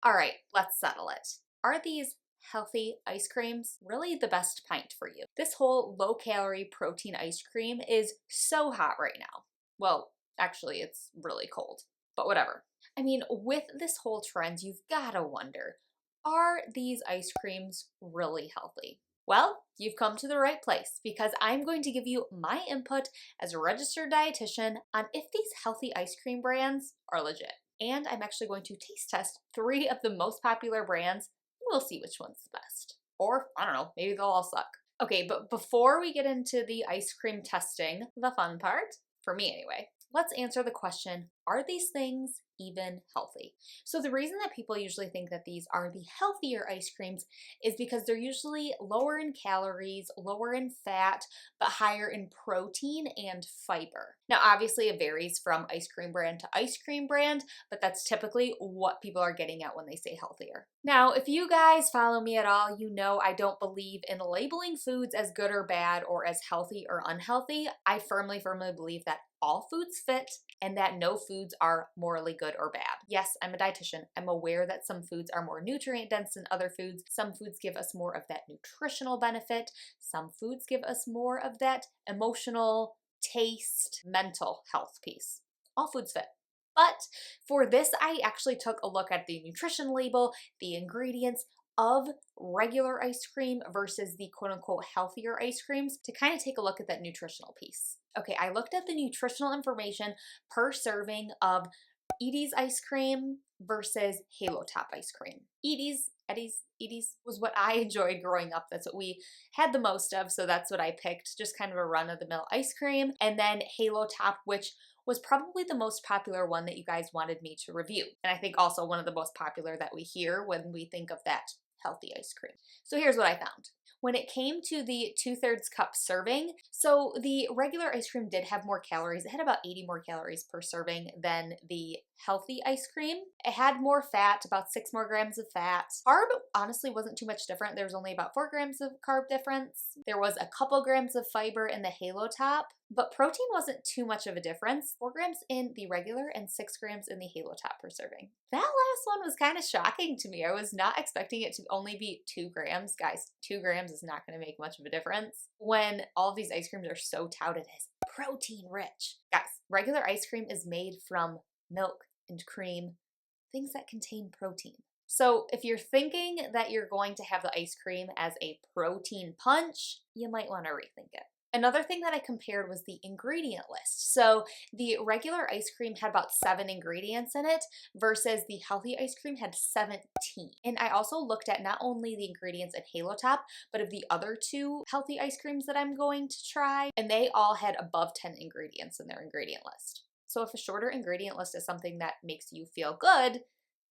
All right, let's settle it. Are these healthy ice creams really the best pint for you? This whole low calorie protein ice cream is so hot right now. Well, actually, it's really cold, but whatever. I mean, with this whole trend, you've gotta wonder, are these ice creams really healthy? Well, you've come to the right place because I'm going to give you my input as a registered dietitian on if these healthy ice cream brands are legit. And I'm actually going to taste test 3 of the most popular brands. We'll see which one's the best. Or, I don't know, maybe they'll all suck. Okay, but before we get into the ice cream testing, the fun part, for me anyway, let's answer the question, are these things even healthy? So the reason that people usually think that these are the healthier ice creams is because they're usually lower in calories, lower in fat, but higher in protein and fiber. Now, obviously it varies from ice cream brand to ice cream brand, but that's typically what people are getting at when they say healthier. Now, if you guys follow me at all, you know I don't believe in labeling foods as good or bad or as healthy or unhealthy. I firmly believe that all foods fit and that no foods are morally good or bad. Yes, I'm a dietitian. I'm aware that some foods are more nutrient dense than other foods. Some foods give us more of that nutritional benefit. Some foods give us more of that emotional, taste, mental health piece. All foods fit. But for this, I actually took a look at the nutrition label, the ingredients of regular ice cream versus the quote unquote healthier ice creams to kind of take a look at that nutritional piece. Okay, I looked at the nutritional information per serving of Edie's ice cream versus Halo Top ice cream. Edie's was what I enjoyed growing up. That's what we had the most of, so that's what I picked, just kind of a run-of-the-mill ice cream. And then Halo Top, which was probably the most popular one that you guys wanted me to review. And I think also one of the most popular that we hear when we think of that healthy ice cream. So here's what I found. When it came to the 2/3 cup serving, so the regular ice cream did have more calories. It had about 80 more calories per serving than the healthy ice cream. It had more fat, about 6 more grams of fat. Carb honestly wasn't too much different. There was only about 4 grams of carb difference. There was a couple grams of fiber in the Halo Top, but protein wasn't too much of a difference. 4 grams in the regular and 6 grams in the Halo Top per serving. That last one was kind of shocking to me. I was not expecting it to only be 2 grams. Guys, 2 grams is not going to make much of a difference when all of these ice creams are so touted as protein rich. Guys, regular ice cream is made from milk and cream, things that contain protein. So if you're thinking that you're going to have the ice cream as a protein punch, you might want to rethink it. Another thing that I compared was the ingredient list. So the regular ice cream had about 7 ingredients in it versus the healthy ice cream had 17. And I also looked at not only the ingredients in Halo Top, but of the other 2 healthy ice creams that I'm going to try, and they all had above 10 ingredients in their ingredient list. So if a shorter ingredient list is something that makes you feel good,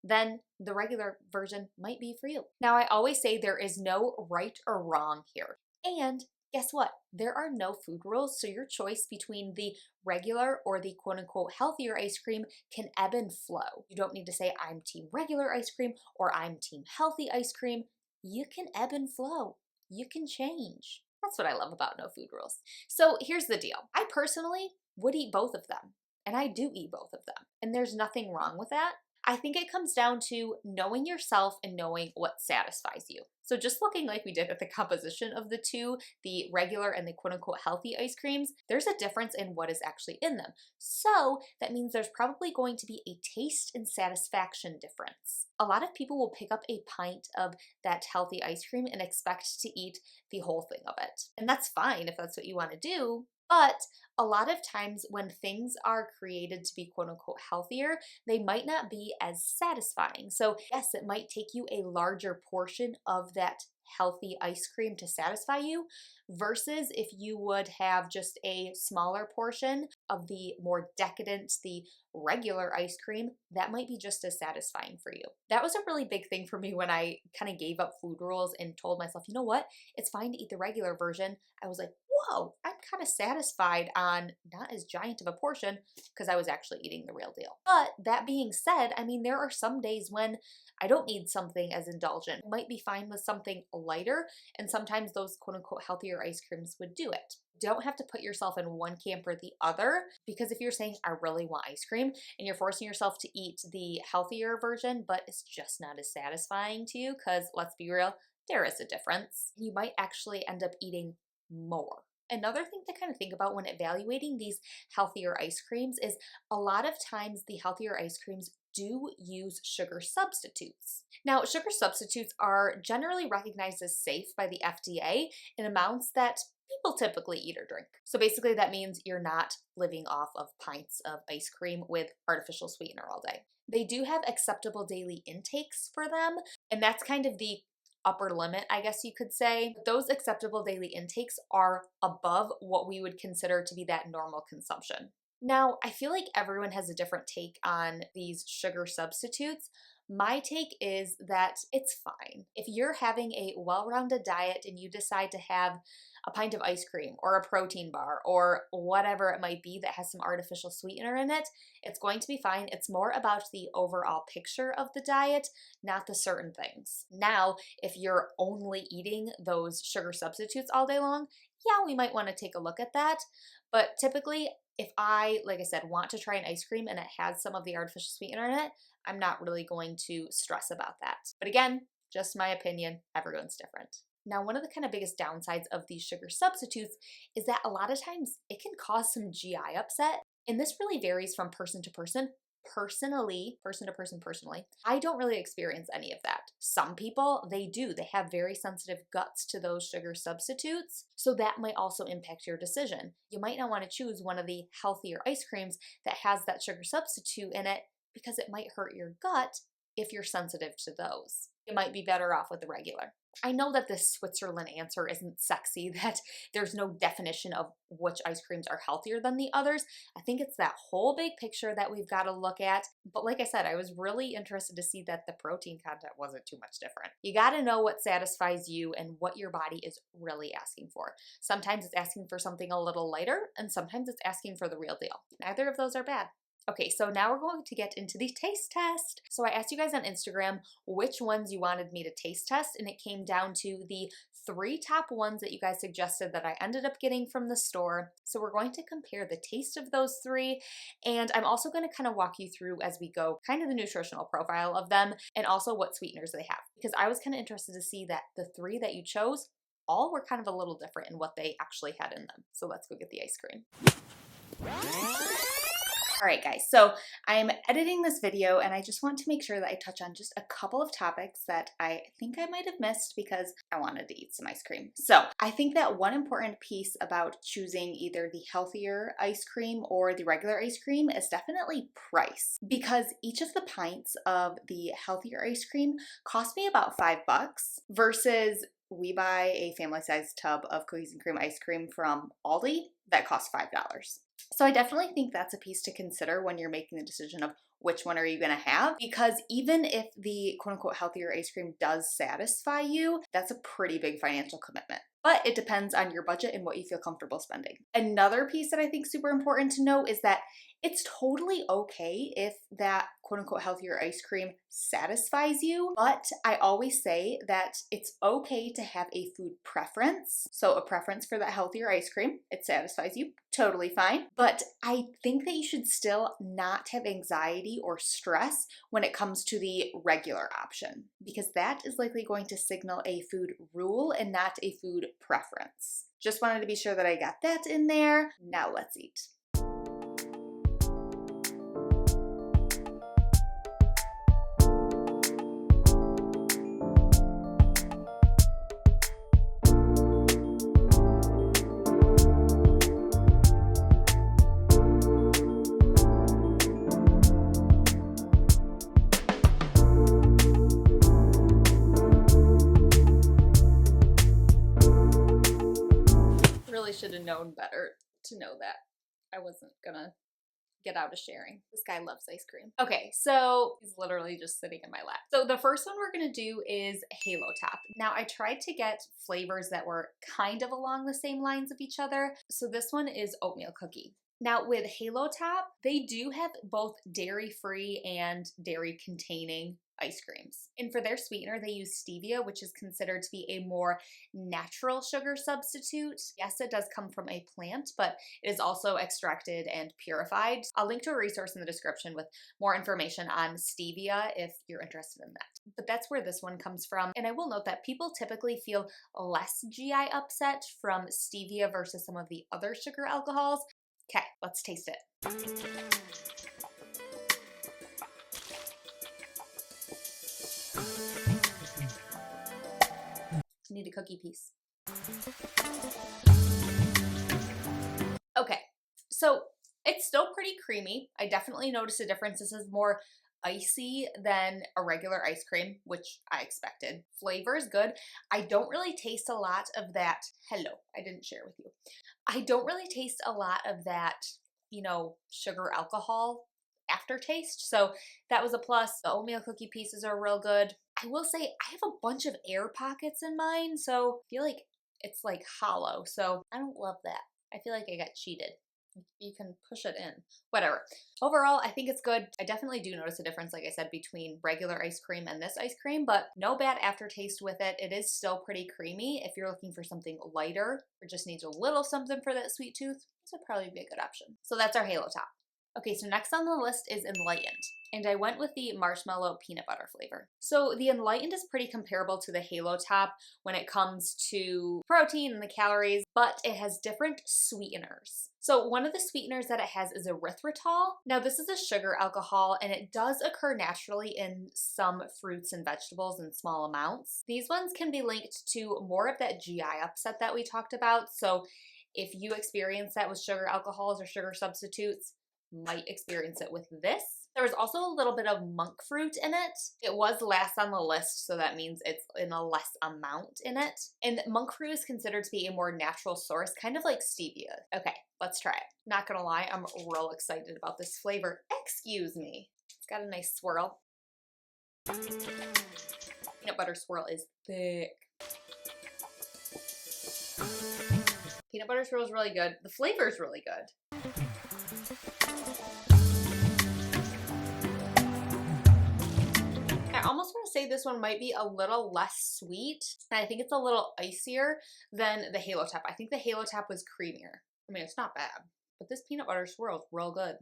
then the regular version might be for you. Now, I always say there is no right or wrong here. And guess what? There are no food rules, so your choice between the regular or the quote unquote healthier ice cream can ebb and flow. You don't need to say I'm team regular ice cream or I'm team healthy ice cream. You can ebb and flow. You can change. That's what I love about no food rules. So here's the deal. I personally would eat both of them, and I do eat both of them, and there's nothing wrong with that. I think it comes down to knowing yourself and knowing what satisfies you. So just looking like we did at the composition of the 2, the regular and the quote unquote healthy ice creams, there's a difference in what is actually in them. So that means there's probably going to be a taste and satisfaction difference. A lot of people will pick up a pint of that healthy ice cream and expect to eat the whole thing of it. And that's fine if that's what you want to do. But a lot of times when things are created to be quote unquote healthier, they might not be as satisfying. So yes, it might take you a larger portion of that healthy ice cream to satisfy you versus if you would have just a smaller portion of the more decadent, the regular ice cream, that might be just as satisfying for you. That was a really big thing for me when I kind of gave up food rules and told myself, you know what, it's fine to eat the regular version. I was like, whoa, I'm kind of satisfied on not as giant of a portion because I was actually eating the real deal. But that being said, I mean, there are some days when I don't need something as indulgent. I might be fine with something lighter, and sometimes those quote unquote healthier ice creams would do it. Don't have to put yourself in one camp or the other, because if you're saying, I really want ice cream, and you're forcing yourself to eat the healthier version, but it's just not as satisfying to you, because let's be real, there is a difference. You might actually end up eating more. Another thing to kind of think about when evaluating these healthier ice creams is a lot of times the healthier ice creams do use sugar substitutes. Now, sugar substitutes are generally recognized as safe by the FDA in amounts that people typically eat or drink. So basically that means you're not living off of pints of ice cream with artificial sweetener all day. They do have acceptable daily intakes for them, and that's kind of the upper limit, I guess you could say. Those acceptable daily intakes are above what we would consider to be that normal consumption. Now, I feel like everyone has a different take on these sugar substitutes. My take is that it's fine. If you're having a well-rounded diet and you decide to have a pint of ice cream or a protein bar or whatever it might be that has some artificial sweetener in it, it's going to be fine. It's more about the overall picture of the diet, not the certain things. Now, if you're only eating those sugar substitutes all day long, yeah, we might want to take a look at that. But typically, if I, like I said, want to try an ice cream and it has some of the artificial sweetener in it, I'm not really going to stress about that. But again, just my opinion, everyone's different. Now, one of the kind of biggest downsides of these sugar substitutes is that a lot of times it can cause some GI upset. And this really varies from person to person. Personally, I don't really experience any of that. Some people, they do. They have very sensitive guts to those sugar substitutes. So that might also impact your decision. You might not want to choose one of the healthier ice creams that has that sugar substitute in it because it might hurt your gut if you're sensitive to those. You might be better off with the regular. I know that this Switzerland answer isn't sexy, that there's no definition of which ice creams are healthier than the others. I think it's that whole big picture that we've got to look at. But like I said, I was really interested to see that the protein content wasn't too much different. You got to know what satisfies you and what your body is really asking for. Sometimes it's asking for something a little lighter, and sometimes it's asking for the real deal. Neither of those are bad. Okay, so now we're going to get into the taste test. So I asked you guys on Instagram which ones you wanted me to taste test, and it came down to the 3 top ones that you guys suggested that I ended up getting from the store. So we're going to compare the taste of those 3, and I'm also going to kind of walk you through as we go kind of the nutritional profile of them and also what sweeteners they have, because I was kind of interested to see that the 3 that you chose all were kind of a little different in what they actually had in them. So let's go get the ice cream. All right, guys, so I'm editing this video and I just want to make sure that I touch on just a couple of topics that I think I might have missed because I wanted to eat some ice cream. So I think that one important piece about choosing either the healthier ice cream or the regular ice cream is definitely price, because each of the pints of the healthier ice cream cost me about $5 versus we buy a family-sized tub of cookies and cream ice cream from Aldi that costs $5. So I definitely think that's a piece to consider when you're making the decision of which one are you going to have, because even if the quote-unquote healthier ice cream does satisfy you, that's a pretty big financial commitment. But it depends on your budget and what you feel comfortable spending. Another piece that I think is super important to know is that it's totally okay if that quote-unquote healthier ice cream satisfies you, but I always say that it's okay to have a food preference. So a preference for that healthier ice cream, it satisfies you, totally fine. But I think that you should still not have anxiety or stress when it comes to the regular option, because that is likely going to signal a food rule and not a food preference. Just wanted to be sure that I got that in there. Now let's eat. Should have known better to know that I wasn't gonna get out of sharing. This guy loves ice cream. Okay, so he's literally just sitting in my lap. So the first one we're gonna do is Halo Top. Now I tried to get flavors that were kind of along the same lines of each other. So this one is oatmeal cookie. Now with Halo Top, they do have both dairy-free and dairy-containing ice creams. And for their sweetener, they use stevia, which is considered to be a more natural sugar substitute. Yes, it does come from a plant, but it is also extracted and purified. I'll link to a resource in the description with more information on stevia if you're interested in that. But that's where this one comes from. And I will note that people typically feel less GI upset from stevia versus some of the other sugar alcohols. Okay, let's taste it. Need a cookie piece. Okay, so it's still pretty creamy. I definitely noticed a difference. This is more icy than a regular ice cream, which I expected. Flavor is good. I don't really taste a lot of that. Hello, I didn't share with you. I don't really taste a lot of that, you know, sugar alcohol aftertaste. So that was a plus. The oatmeal cookie pieces are real good. I will say I have a bunch of air pockets in mine, so I feel like it's like hollow. So I don't love that. I feel like I got cheated. You can push it in, whatever. Overall, I think it's good. I definitely do notice a difference, like I said, between regular ice cream and this ice cream, but no bad aftertaste with it. It is still pretty creamy. If you're looking for something lighter or just needs a little something for that sweet tooth, this would probably be a good option. So that's our Halo Top. Okay, so next on the list is Enlightened, and I went with the marshmallow peanut butter flavor. So the Enlightened is pretty comparable to the Halo Top when it comes to protein and the calories, but it has different sweeteners. So one of the sweeteners that it has is erythritol. Now this is a sugar alcohol and it does occur naturally in some fruits and vegetables in small amounts. These ones can be linked to more of that GI upset that we talked about. So if you experience that with sugar alcohols or sugar substitutes, might experience it with this. There was also a little bit of monk fruit in it. It was last on the list, so that means it's in a less amount in it. And monk fruit is considered to be a more natural source, kind of like stevia. Okay, let's try it. Not gonna lie, I'm real excited about this flavor. Excuse me. It's got a nice swirl. Peanut butter swirl is thick. Peanut butter swirl is really good. The flavor is really good. I almost want to say this one might be a little less sweet, and I think it's a little icier than the Halo Top. I think the Halo Top was creamier. I mean, it's not bad, but this peanut butter swirl is real good.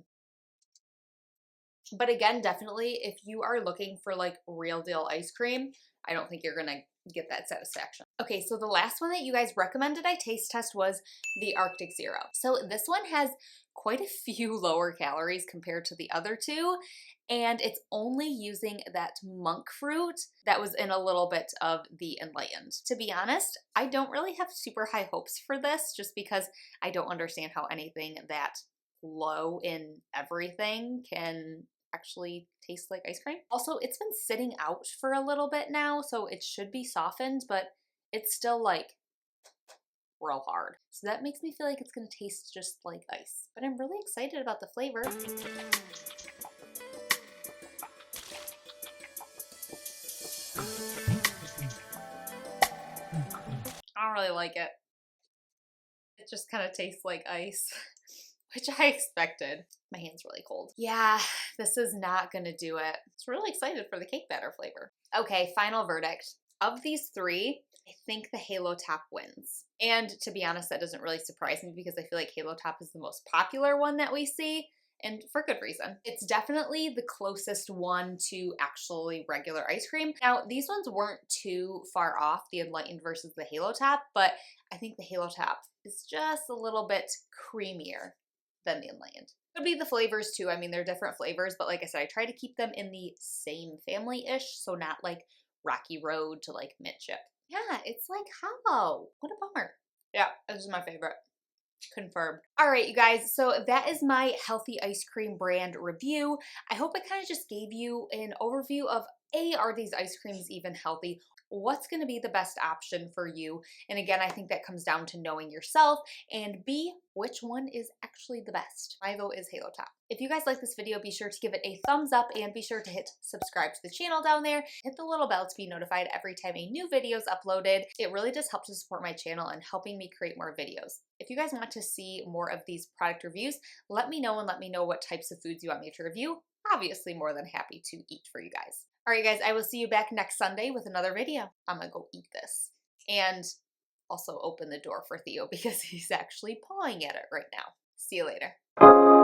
But again, definitely, if you are looking for like real deal ice cream, I don't think you're gonna get that satisfaction. Okay, so the last one that you guys recommended I taste test was the Arctic Zero. So this one has quite a few lower calories compared to the other two, and it's only using that monk fruit that was in a little bit of the Enlightened. To be honest, I don't really have super high hopes for this just because I don't understand how anything that low in everything can actually taste like ice cream. Also, it's been sitting out for a little bit now, so it should be softened, but it's still like real hard. So that makes me feel like it's gonna taste just like ice. But I'm really excited about the flavor. I don't really like it. It just kind of tastes like ice, which I expected. My hand's really cold. Yeah, this is not gonna do it. I'm really excited for the cake batter flavor. Okay, final verdict. Of these three, I think the Halo Top wins. And to be honest, that doesn't really surprise me because I feel like Halo Top is the most popular one that we see, and for good reason. It's definitely the closest one to actually regular ice cream. Now, these ones weren't too far off, the Enlightened versus the Halo Top, but I think the Halo Top is just a little bit creamier than the Enlightened. Could be the flavors too. I mean, they're different flavors, but like I said, I try to keep them in the same family-ish, so not like Rocky Road to like mint chip. Yeah, it's like hollow. What a bummer. Yeah, this is my favorite. Confirmed. All right, you guys, so that is my healthy ice cream brand review. I hope it kind of just gave you an overview of A, are these ice creams even healthy? what's going to be the best option for you. And again, I think that comes down to knowing yourself, and B, which one is actually the best. My vote is Halo Top. If you guys like this video, be sure to give it a thumbs up and be sure to hit subscribe to the channel down there. Hit the little bell to be notified every time a new video is uploaded. It really does help to support my channel and helping me create more videos. If you guys want to see more of these product reviews, let me know and let me know what types of foods you want me to review. Obviously more than happy to eat for you guys. All right, guys, I will see you back next Sunday with another video. I'm gonna go eat this and also open the door for Theo because he's actually pawing at it right now. See you later.